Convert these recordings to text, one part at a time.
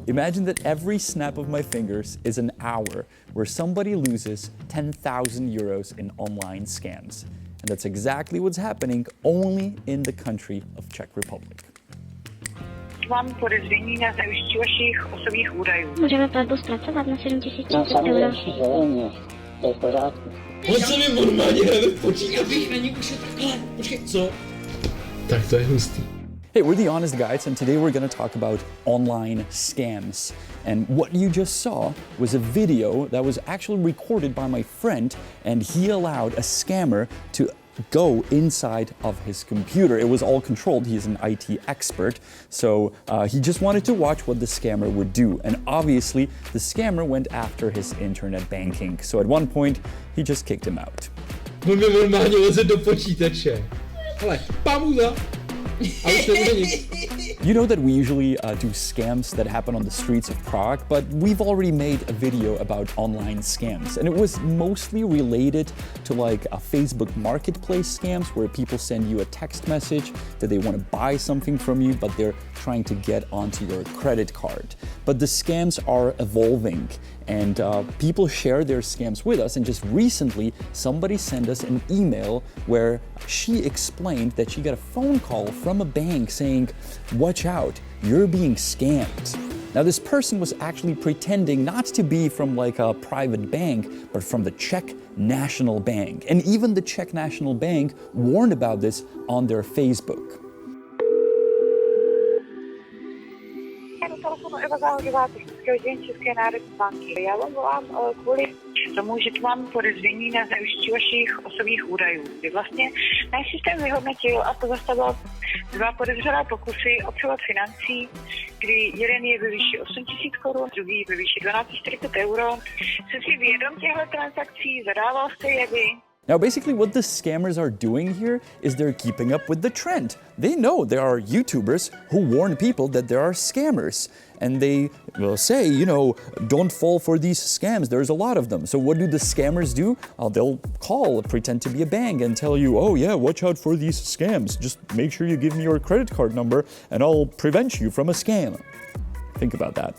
Imagine that every snap of my fingers is an hour where somebody loses 10,000 euros in online scams. And that's exactly what's happening only in the country of Czech Republic. Mám podezření na zneužití vašich osobních údajů. Můžeme platbu zpracovat na 7030 No euro. samozřejmě, to je v pořádku. On se mi normálně hraje v počítači, abych na ní už takhle. Počkej, co? Tak to je hustý. Hey, we're the Honest Guys, and today we're going to talk about online scams. And what you just saw was a video that was actually recorded by my friend, and he allowed a scammer to go inside of his computer. It was all controlled. He's an IT expert, so he just wanted to watch what the scammer would do. And obviously, the scammer went after his internet banking. So at one point, he just kicked him out. On mi normálně leze do počítače. Hele, pauza. A už nebude nic. You know that we usually do scams that happen on the streets of Prague, but we've already made a video about online scams, and it was mostly related to like a Facebook marketplace scams where people send you a text message that they want to buy something from you, but they're trying to get onto your credit card. But the scams are evolving, and people share their scams with us. And just recently, somebody sent us an email where she explained that she got a phone call from a bank saying, "Watch out, you're being scammed." Now, this person was actually pretending not to be from like a private bank, but from the Czech National Bank. And even the Czech National Bank warned about this on their Facebook. Telefonu Eva Záhodová, technického oddělení České národní banky. Já vám volám kvůli tomu, že tu mám podezření na zneužití vašich osobních údajů. Kdy vlastně náš systém vyhodnotil a pozastavil dva podezřelé pokusy obchovat financí, kdy jeden je ve výši 8 000 korun, druhý ve výši 1240 euro. Jste si vědom těchto transakcí, zadával jste je vy? Now, basically what the scammers are doing here is they're keeping up with the trend. They know there are YouTubers who warn people that there are scammers. And they will say, you know, don't fall for these scams. There's a lot of them. So what do the scammers do? They'll call, pretend to be a bank and tell you, oh yeah, watch out for these scams. Just make sure you give me your credit card number and I'll prevent you from a scam. Think about that.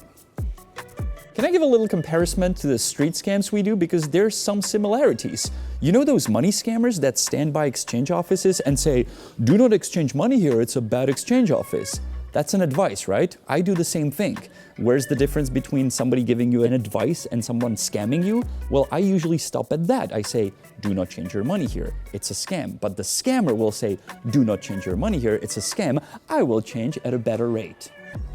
Can I give a little comparison to the street scams we do? Because there's some similarities. You know those money scammers that stand by exchange offices and say, do not exchange money here, it's a bad exchange office. That's an advice, right? I do the same thing. Where's the difference between somebody giving you an advice and someone scamming you? Well, I usually stop at that. I say, do not change your money here, it's a scam. But the scammer will say, do not change your money here, it's a scam. I will change at a better rate.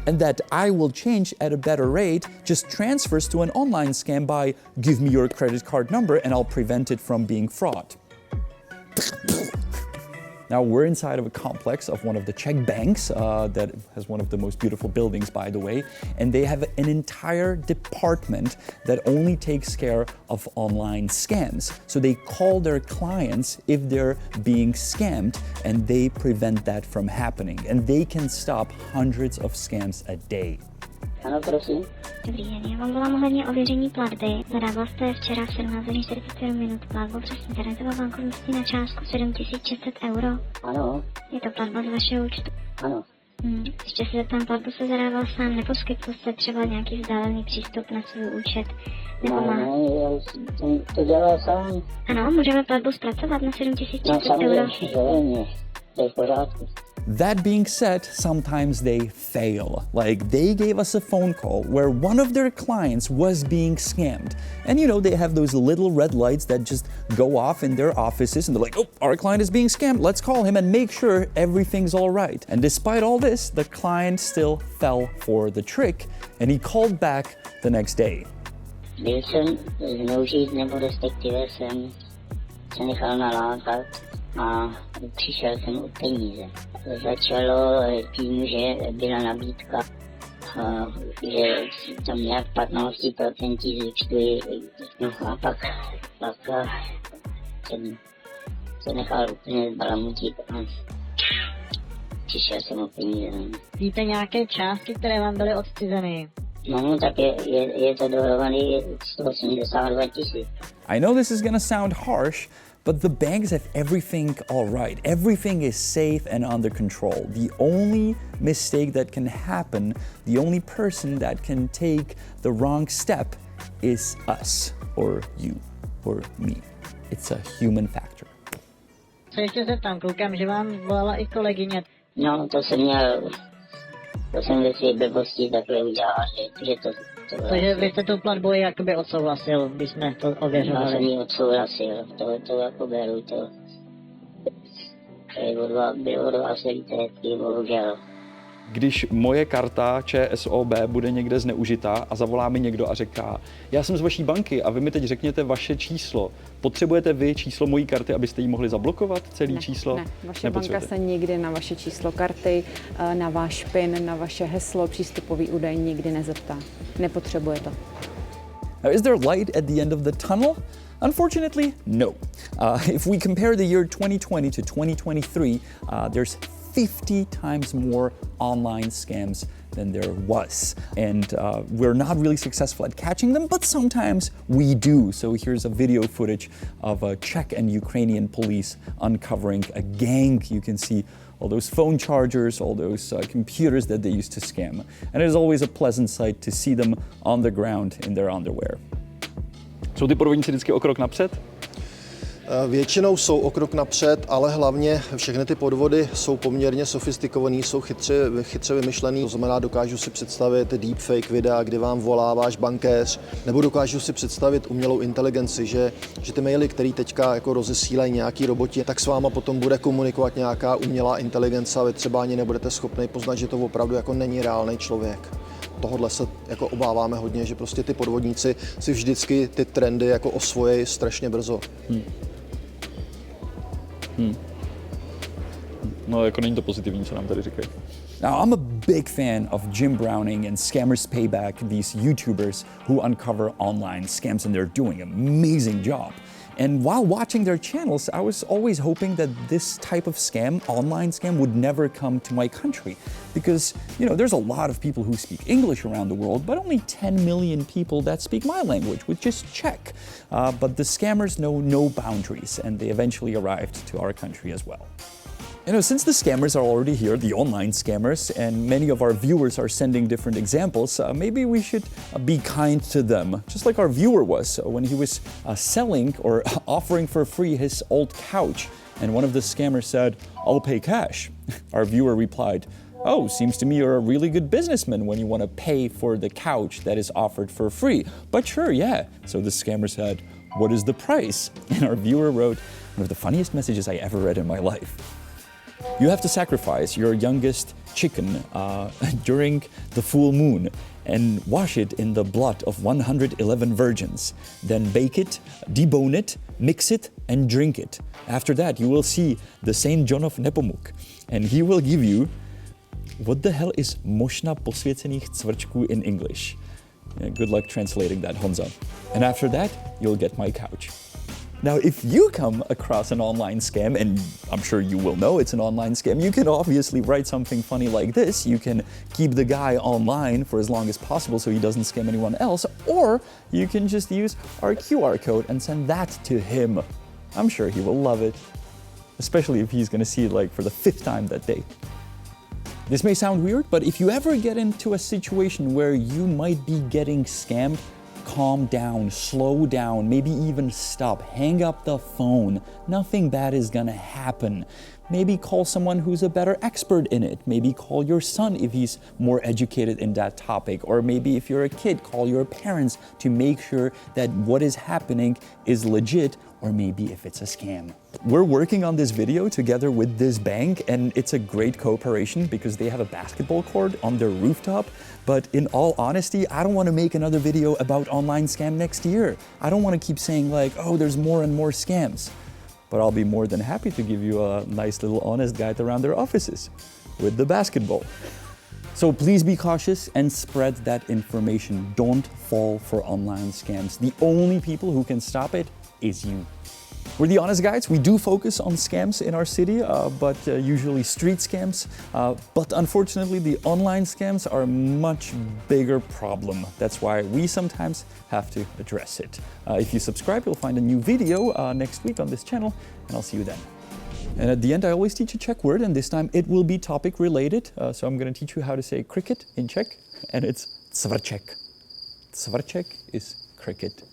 And that I will change at a better rate just transfers to an online scam by give me your credit card number and I'll prevent it from being fraud. Now we're inside of a complex of one of the Czech banks that has one of the most beautiful buildings, by the way, and they have an entire department that only takes care of online scams. So they call their clients if they're being scammed, and they prevent that from happening. And they can stop hundreds of scams a day. Ano, prosím. Dobrý den, já vám volám ohledně ověření platby. Zadával jste včera v 17:47 minut platbu přes internetovou bankovnictví na částku 7600 euro. Ano. Je to platba z vašeho účtu. Ano. Ještě se zeptám, platbu se zadával sám, neposkytl jste třeba nějaký vzdálený přístup na svůj účet? Nebo má... Ne, já jsem to dělal sám. Ano, můžeme platbu zpracovat na 7600 No euro. samozřejmě, to je v pořádku. That being said, sometimes they fail. Like they gave us a phone call where one of their clients was being scammed. And you know, they have those little red lights that just go off in their offices and they're like, oh, our client is being scammed. Let's call him and make sure everything's all right. And despite all this, the client still fell for the trick and he called back the next day. Byl jsem zneužít, nebo respektive jsem se nechal nalákat a přišel jsem o peníze. Začalo tím, že byla nabídka, že tam nějak 15% zúčtuji, no a pak jsem se nechal úplně zbalamutit a přišel jsem o peníze. Víte nějaké částky, které vám byly odcizeny? No, tak je to dohromady 182 000. I know this is gonna sound harsh, But the banks have everything all right. Everything is safe and under control. The only mistake that can happen, the only person that can take the wrong step is us, or you, or me. It's a human factor. Se ještě zeptám, koukám, že vám volala i kolegyně. No, to jsem ve své blbosti takhle udělal, že to Takže vy jste tu platbu jakoby odsouhlasil, když jsme to já ověřovali. jsem ji odsouhlasil, to jako beru, to bylo od vás hezký, bohužel. Když moje karta ČSOB bude někde zneužitá a zavolá mi někdo a říká, já jsem z vaší banky a vy mi teď řekněte vaše číslo. Potřebujete vy číslo mojí karty, abyste ji mohli zablokovat, celý číslo? Ne, vaše banka se nikdy na vaše číslo karty, na váš PIN, na vaše heslo, přístupový údaj nikdy nezeptá. Nepotřebuje to. Now, is there light at the end of the tunnel? Unfortunately, no. If we compare the year 2020 to 2023, there's 50 times more online scams than there was. And we're not really successful at catching them, but sometimes we do. So here's a video footage of Czech and Ukrainian police uncovering a gang. You can see all those phone chargers, all those computers that they used to scam. And it is always a pleasant sight to see them on the ground in their underwear. Jsou ty podvodníci vždycky o krok napřed? Většinou jsou o krok napřed, ale hlavně všechny ty podvody jsou poměrně sofistikovaný, jsou chytře vymyšlený. To znamená, dokážu si představit deepfake videa, kdy vám volá váš bankéř, nebo dokážu si představit umělou inteligenci, že ty maily, které teďka jako rozesílají nějaký roboti, tak s váma potom bude komunikovat nějaká umělá inteligence a vy třeba ani nebudete schopni poznat, že to opravdu jako není reálný člověk. Tohodle se jako obáváme hodně, že prostě ty podvodníci si vždycky ty trendy jako osvojí strašně brzo. No, jako není to pozitivní, co nám tady říkají. Now, I'm a big fan of Jim Browning and Scammers Payback, these YouTubers who uncover online scams, and they're doing an amazing job. And while watching their channels, I was always hoping that this type of scam, online scam, would never come to my country. Because, you know, there's a lot of people who speak English around the world, but only 10 million people that speak my language, which is Czech. But the scammers know no boundaries, and they eventually arrived to our country as well. You know, since the scammers are already here, the online scammers, and many of our viewers are sending different examples, maybe we should be kind to them, just like our viewer was when he was selling or offering for free his old couch. And one of the scammers said, "I'll pay cash." Our viewer replied, "Oh, seems to me you're a really good businessman when you want to pay for the couch that is offered for free. But sure, yeah." So the scammer said, "What is the price?" And our viewer wrote, one of the funniest messages I ever read in my life. "You have to sacrifice your youngest chicken during the full moon and wash it in the blood of 111 virgins. Then bake it, debone it, mix it, and drink it. After that, you will see the Saint John of Nepomuk, and he will give you..." What the hell is mošna posvěcených cvrčků in English? Good luck translating that, Honza. "And after that, you'll get my couch." Now, if you come across an online scam, and I'm sure you will know it's an online scam, you can obviously write something funny like this. You can keep the guy online for as long as possible so he doesn't scam anyone else, or you can just use our QR code and send that to him. I'm sure he will love it, especially if he's gonna see it like for the 5th time that day. This may sound weird, but if you ever get into a situation where you might be getting scammed, calm down, slow down, maybe even stop, hang up the phone. Nothing bad is gonna happen. Maybe call someone who's a better expert in it. Maybe call your son if he's more educated in that topic. Or maybe if you're a kid, call your parents to make sure that what is happening is legit, or maybe if it's a scam. We're working on this video together with this bank, and it's a great cooperation because they have a basketball court on their rooftop. But in all honesty, I don't want to make another video about online scam next year. I don't want to keep saying like, oh, there's more and more scams. But I'll be more than happy to give you a nice little honest guide around their offices with the basketball. So please be cautious and spread that information. Don't fall for online scams. The only people who can stop it is you. We're the Honest Guys. We do focus on scams in our city, but usually street scams. But unfortunately, the online scams are a much bigger problem. That's why we sometimes have to address it. If you subscribe, you'll find a new video next week on this channel, and I'll see you then. And at the end, I always teach a Czech word, and this time it will be topic related. So I'm going to teach you how to say cricket in Czech, and it's cvrček. Cvrček is cricket